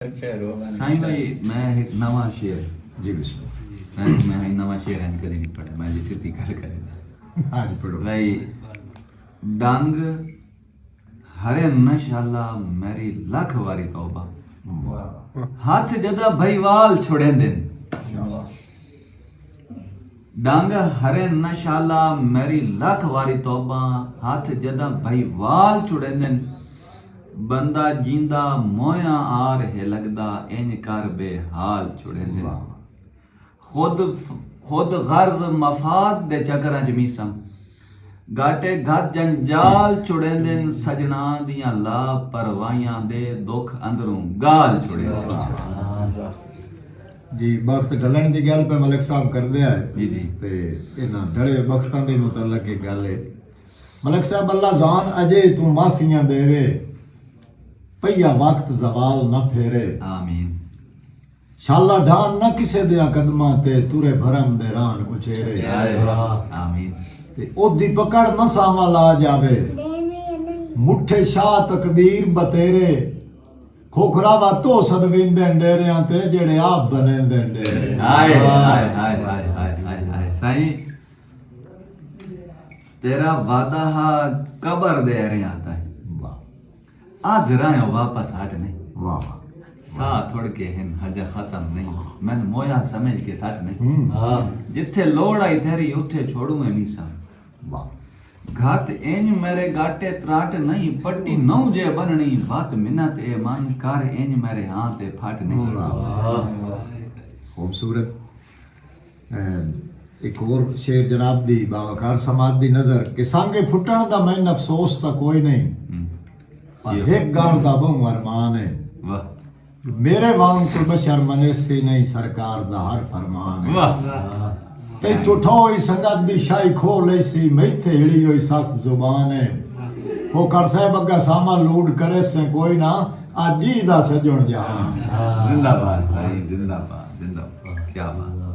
साईं भाई मैं एक नवा शेर जी बिस्मिल्लाह मैं नवा शेर है कभी नहीं पढ़ा मैं जिसे ती गल करेगा हाँ जी पढ़ो भाई डंग हरे नशाला मेरी लख वारी तौबा हाथ जदा भाई वाल छोड़े दिन डंग हरे नशाला मेरी लख वारी तौबा हाथ जदा भाई वाल छोड़े दिन बंदा जिंदा मोया आर है लगदा इंज कर बेहाल छुड़े दे खुद गर्ज मफाद दे चक्करां च मीसम गाटे घर जंजाल छुड़े दिन सजना दियां ला परवाइयां दे दुख अंदरों गाल छुड़े जी वक्त ढलण दी गल पे मलिक साहब कर दिया है जी जी ते इन्हां डड़े वक्तां दे मुतल्लक एक गल है मलिक साहब अल्लाह जान अजे तू माफियां देवे पैया वक्त जवाल न फेरे आमीन शाला ढान न किसे दिया कदमां ते तुरे भरम दे रान उचेरे आमीन ते ओदी पकड़ मसावा ला जावे मुठे शाह तकदीर बतेरे खोखरावा तो सदविंदे डेरियां ते जेड़े आप बनेंदे डेरे हाय हाय हाय हाय हाय हाय हाय साईं तेरा वादा हा कबर दे रहे आता है आधरा वापस हट नहीं वाह सा थोड़ के हिन हज खत्म नहीं मैं मोया समझ के सट नहीं जिथे लोड़ आई तेरी उठे छोड़ू नहीं सा वाह घात इंज मेरे गाटे त्राट नहीं पट्टी नौ जे बननी बात मिन्नत ए मन कर इंज मेरे हाथ ते फट नहीं खूबसूरत एक और शेर जनाब दी बावकार समाज दी नजर कि सांगे फुटण दा मैं अफसोस ता कोई नहीं एक गल दा बहु अरमान है वाह मेरे वांग तो बशर मनेसी नहीं सरकार दा हर फरमान है वाह ते तू ठोई संगत दी शाही खो लेसी मैथे हिड़ी होई सख्त जुबान है वो कर साहब अग्गा सामा लूट करे से कोई ना आज जी दा सजण जहान जिंदाबाद साईं जिंदाबाद क्या बात